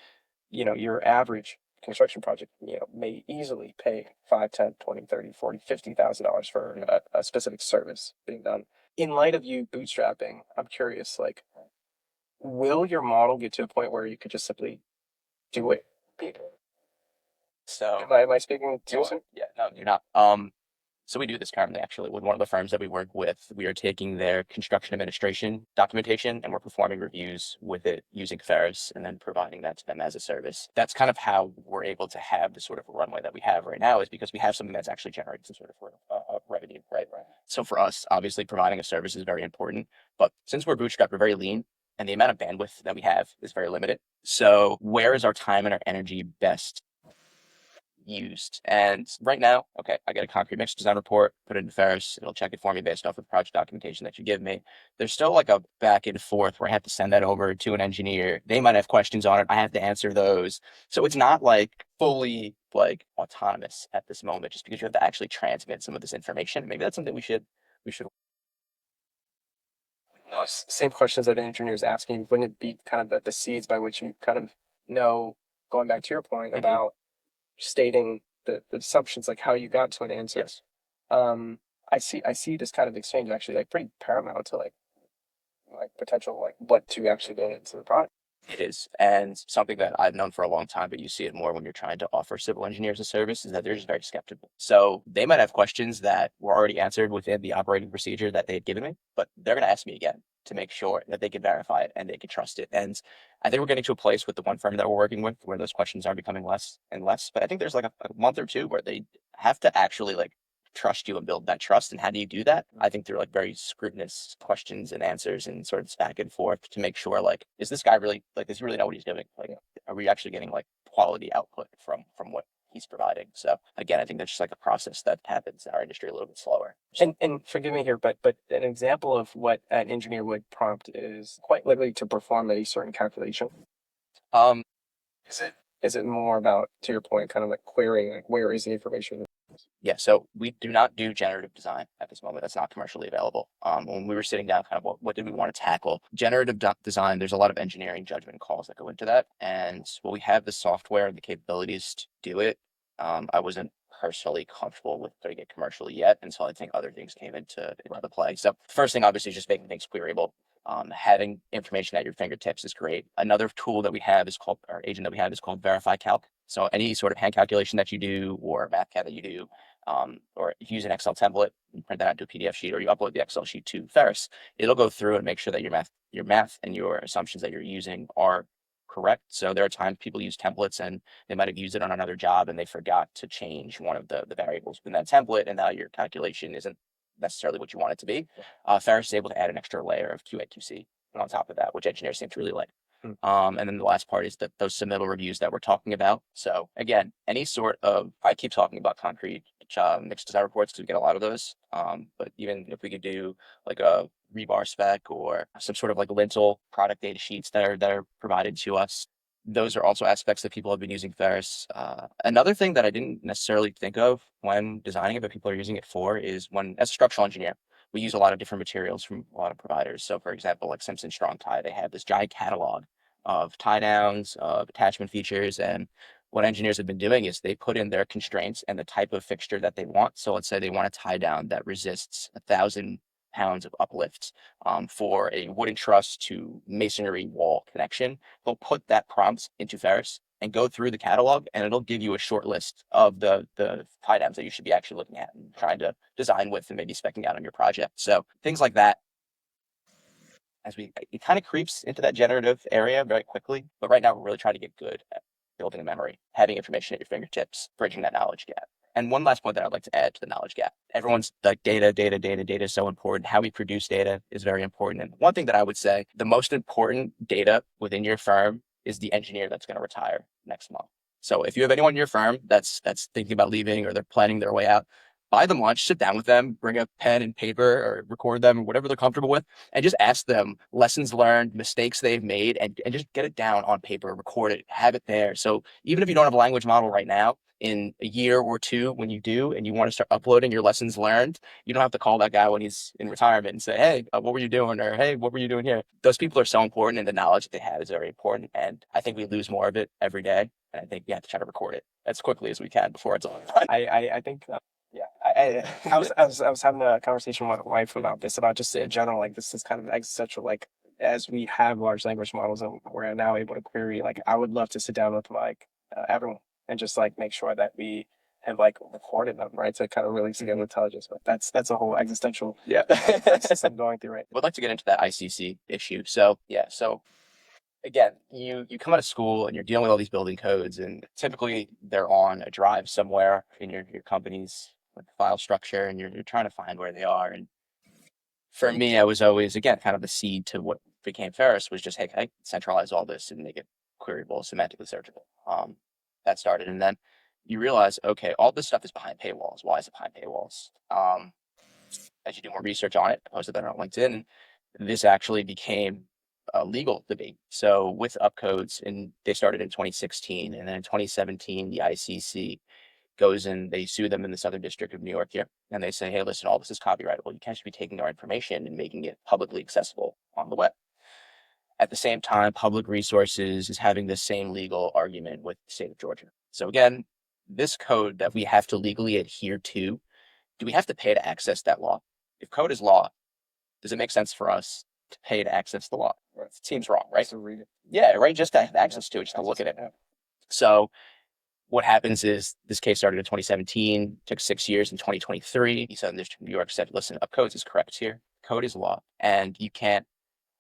your average construction project, may easily pay 5, 10, 20, 30, 40, $50,000 for a specific service being done. In light of you bootstrapping, I'm curious, like, will your model get to a point where you could just simply do it? So Am I speaking too soon? yeah, no, you're not. So we do this currently actually with one of the firms that we work with. We are taking their construction administration documentation and we're performing reviews with it using Ferris and then providing that to them as a service. That's kind of how we're able to have the sort of runway that we have right now is because we have something that's actually generating some sort of revenue, right? So for us, obviously providing a service is very important, but since we're bootstrapped, we're very lean and the amount of bandwidth that we have is very limited. So where is our time and our energy best used? And right now, okay, I get a concrete mix design report, put it into Ferris, it'll check it for me based off of the project documentation that you give me. There's still like a back and forth where I have to send that over to an engineer. They might have questions on it. I have to answer those. So it's not like fully like autonomous at this moment, just because you have to actually transmit some of this information. Maybe that's something we should. Same questions that an engineer is asking. Wouldn't it be kind of the seeds by which you kind of know, going back to your point about stating the assumptions, like how you got to an answer? Yes. I see this kind of exchange actually like pretty paramount to like potential like what to actually go into the product. It is. And something that I've known for a long time, but you see it more when you're trying to offer civil engineers a service, is that they're just very skeptical. So they might have questions that were already answered within the operating procedure that they had given me, but they're going to ask me again to make sure that they can verify it and they can trust it. And I think we're getting to a place with the one firm that we're working with where those questions are becoming less and less. But I think there's like a month or two where they have to actually like trust you and build that trust. And how do you do that? I think through like very scrutinous questions and answers and sort of back and forth to make sure like, is this guy really like, does he really know what he's doing? Like, are we actually getting like quality output from what he's providing? So again, I think that's just like a process that happens in our industry a little bit slower. And forgive me here, but an example of what an engineer would prompt is quite literally to perform a certain calculation. Um, Is it more about, to your point, kind of like querying, like where is the information? Yeah, so we do not do generative design at this moment. That's not commercially available. When we were sitting down, kind of what did we want to tackle? Generative design, there's a lot of engineering judgment calls that go into that. And while we have the software and the capabilities to do it, I wasn't personally comfortable with doing it commercially yet until I think other things came into the play. So first thing, obviously, is just making things queryable. Having information at your fingertips is great. Another tool that we have is called, our agent that we have is called Verify Calc. So any sort of hand calculation that you do or math cat that you do, or if you use an Excel template, you print that out into a PDF sheet, or you upload the Excel sheet to Ferris, it'll go through and make sure that your math and your assumptions that you're using are correct. So there are times people use templates and they might have used it on another job and they forgot to change one of the variables in that template, and now your calculation isn't necessarily what you want it to be. Ferris is able to add an extra layer of QA/QC on top of that, which engineers seem to really like. And then the last part is that those submittal reviews that we're talking about. So again, any sort of, I keep talking about concrete mixed design reports because we get a lot of those. But even if we could do like a rebar spec or some sort of like lintel product data sheets that are provided to us, those are also aspects that people have been using Ferris. Another thing that I didn't necessarily think of when designing it, but people are using it for, is when, as a structural engineer, we use a lot of different materials from a lot of providers. So for example, like Simpson Strong Tie, they have this giant catalog of tie downs, of attachment features. And what engineers have been doing is they put in their constraints and the type of fixture that they want. So let's say they want a tie down that resists 1,000 pounds of uplift for a wooden truss to masonry wall connection. They'll put that prompt into Ferris and go through the catalog, and it'll give you a short list of the tie downs that you should be actually looking at and trying to design with and maybe specking out on your project. So things like that, it kind of creeps into that generative area very quickly. But right now, we're really trying to get good at building a memory, having information at your fingertips, bridging that knowledge gap. And one last point that I'd like to add to the knowledge gap: everyone's like data is so important. How we produce data is very important. And one thing that I would say, the most important data within your firm is the engineer that's going to retire next month. So if you have anyone in your firm that's thinking about leaving or they're planning their way out, buy them lunch, sit down with them, bring a pen and paper or record them, whatever they're comfortable with, and just ask them lessons learned, mistakes they've made, and just get it down on paper, record it, have it there. So even if you don't have a language model right now, in a year or two, when you do and you want to start uploading your lessons learned, you don't have to call that guy when he's in retirement and say, hey, what were you doing? Or hey, what were you doing here? Those people are so important, and the knowledge that they have is very important. And I think we lose more of it every day. And I think we have to try to record it as quickly as we can before it's all done. I think yeah, I was having a conversation with my wife about this, about just in general, like this is kind of existential, like as we have large language models and we're now able to query, like I would love to sit down with like everyone and just like make sure that we have like recorded them, right, to kind of really scale intelligence. But that's a whole existential process I'm going through right now. Would like to get into that ICC issue. So yeah, so again, you come out of school and you're dealing with all these building codes, and typically they're on a drive somewhere in your company's like file structure, and you're trying to find where they are. And for me, I was always, again, kind of the seed to what became Ferris, was just, hey, can I centralize all this and make it queryable, semantically searchable? That started, and then you realize, okay, all this stuff is behind paywalls. Why is it behind paywalls? As you do more research on it, I posted that on LinkedIn. This actually became a legal debate. So with upcodes, and they started in 2016, and then in 2017, the ICC goes and they sue them in the Southern District of New York here, and they say, hey, listen, all this is copyrightable. You can't just be taking our information and making it publicly accessible on the web. At the same time, Public Resources is having the same legal argument with the state of Georgia. So again, this code that we have to legally adhere to, do we have to pay to access that law? If code is law, does it make sense for us to pay to access the law. It seems wrong, right? So read it. Yeah, right. Just to have access to it, just to look at it. So what happens is this case started in 2017, took 6 years in 2023. The Southern District of New York said, listen, up codes is correct here. Code is law, and you can't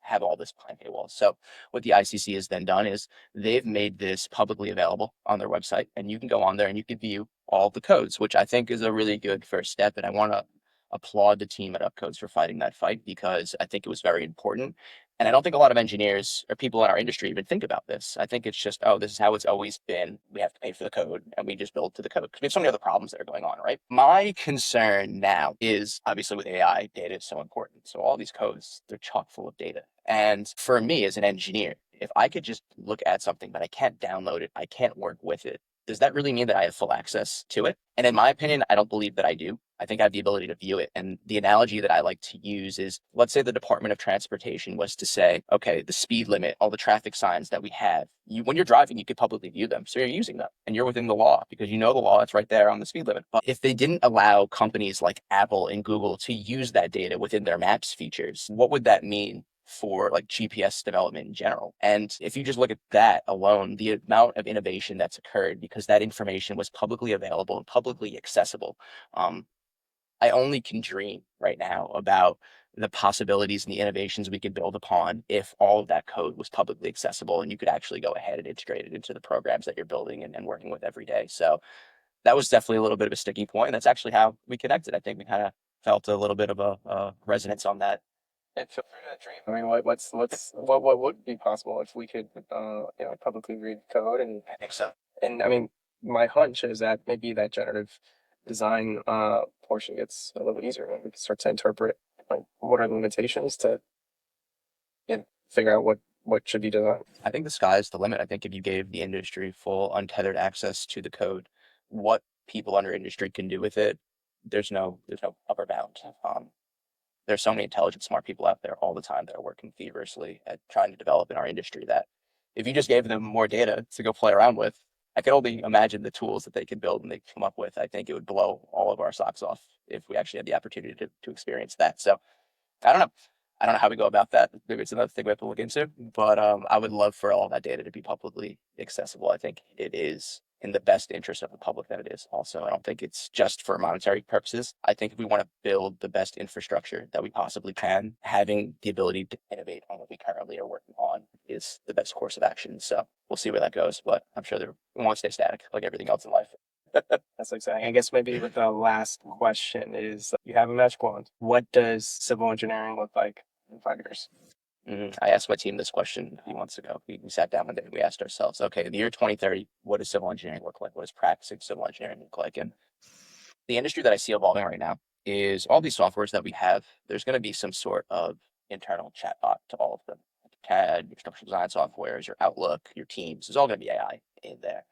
have all this behind paywalls. So what the ICC has then done is they've made this publicly available on their website, and you can go on there and you can view all the codes, which I think is a really good first step. And I want to applaud the team at Upcodes for fighting that fight, because I think it was very important. And I don't think a lot of engineers or people in our industry even think about this. I think it's just, oh, this is how it's always been. We have to pay for the code and we just build to the code, because we have so many other problems that are going on, right? My concern now is obviously with AI, data is so important. So all these codes, they're chock full of data. And for me as an engineer, if I could just look at something, but I can't download it, I can't work with it, does that really mean that I have full access to it? And in my opinion, I don't believe that I do. I think I have the ability to view it. And the analogy that I like to use is, let's say the Department of Transportation was to say, okay, the speed limit, all the traffic signs that we have, when you're driving, you could publicly view them. So you're using them and you're within the law because you know the law, it's right there on the speed limit. But if they didn't allow companies like Apple and Google to use that data within their maps features, what would that mean for like GPS development in general? And if you just look at that alone, the amount of innovation that's occurred because that information was publicly available and publicly accessible, I only can dream right now about the possibilities and the innovations we could build upon if all of that code was publicly accessible and you could actually go ahead and integrate it into the programs that you're building and working with every day. So that was definitely a little bit of a sticking point. And that's actually how we connected. I think we kind of felt a little bit of a resonance on that. And feel free to dream. I mean, what would be possible if we could, publicly read code? And I think so. I mean, my hunch is that maybe that generative design portion gets a little easier, and we can start to interpret like what are the limitations to figure out what should be designed. I think the sky's the limit. I think if you gave the industry full untethered access to the code, what people under industry can do with it, there's no upper bound. There's so many intelligent, smart people out there all the time that are working feverishly at trying to develop in our industry that if you just gave them more data to go play around with, I can only imagine the tools that they could build and they could come up with. I think it would blow all of our socks off if we actually had the opportunity to experience that. So I don't know. I don't know how we go about that. Maybe it's another thing we have to look into, but I would love for all that data to be publicly accessible. I think it is in the best interest of the public that it is. Also, I don't think it's just for monetary purposes. I think if we want to build the best infrastructure that we possibly can, having the ability to innovate on what we currently are working on is the best course of action. So we'll see where that goes, but I'm sure it won't stay static like everything else in life. That's exciting. I guess maybe with the last question is, you have a magic wand. What does civil engineering look like in 5 years? I asked my team this question a few months ago. We sat down one day and we asked ourselves, okay, in the year 2030, what does civil engineering look like? What does practicing civil engineering look like? And the industry that I see evolving right now is all these softwares that we have, there's going to be some sort of internal chatbot to all of them. CAD, your structural design softwares, your Outlook, your Teams, there's all going to be AI in there.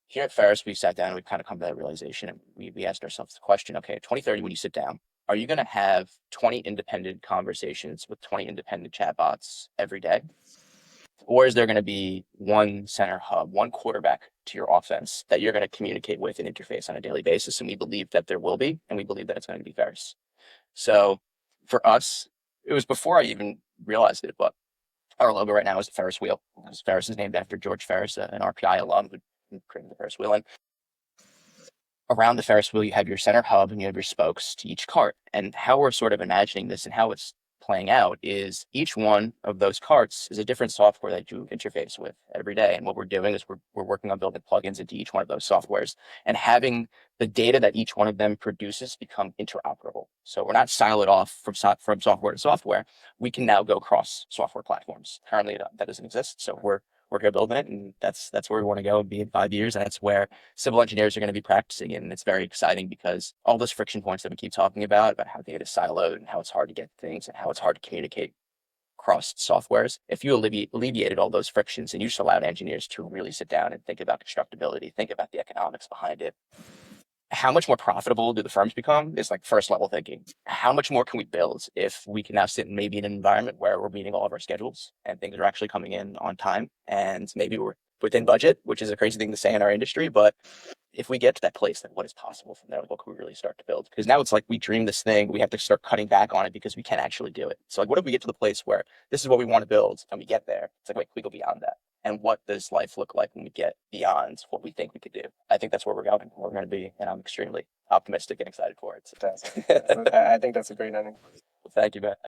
Here at Ferris, we sat down and we've kind of come to that realization, and we asked ourselves the question, okay, 2030, when you sit down, are you going to have 20 independent conversations with 20 independent chatbots every day? Or is there going to be one center hub, one quarterback to your offense that you're going to communicate with and interface on a daily basis? And we believe that there will be, and we believe that it's going to be Ferris. So for us, it was before I even realized it, but our logo right now is the Ferris wheel. Ferris is named after George Ferris, an RPI alum who created the Ferris wheel. And around the Ferris wheel, you have your center hub and you have your spokes to each cart. And how we're sort of imagining this and how it's playing out is each one of those carts is a different software that you interface with every day. And what we're doing is we're working on building plugins into each one of those softwares and having the data that each one of them produces become interoperable. So we're not siloed off from software to software. We can now go cross software platforms. Currently, that doesn't exist. So we're here building it, and that's where we want to go and be in 5 years. And that's where civil engineers are going to be practicing in. And it's very exciting because all those friction points that we keep talking about how data is siloed and how it's hard to get things and how it's hard to communicate across softwares. If you alleviated all those frictions and you just allowed engineers to really sit down and think about constructability, think about the economics behind it, how much more profitable do the firms become is like first level thinking. How much more can we build if we can now sit in maybe in an environment where we're meeting all of our schedules and things are actually coming in on time and maybe we're within budget, which is a crazy thing to say in our industry, but if we get to that place, then what is possible from there? Like, what can we really start to build? Because now it's like we dream this thing, we have to start cutting back on it because we can't actually do it. So like, what if we get to the place where this is what we want to build and we get there? It's like, wait, we go beyond that. And what does life look like when we get beyond what we think we could do? I think that's where we're going, where we're going to be. And I'm extremely optimistic and excited for it. So. I think that's a great ending. Thank you, man.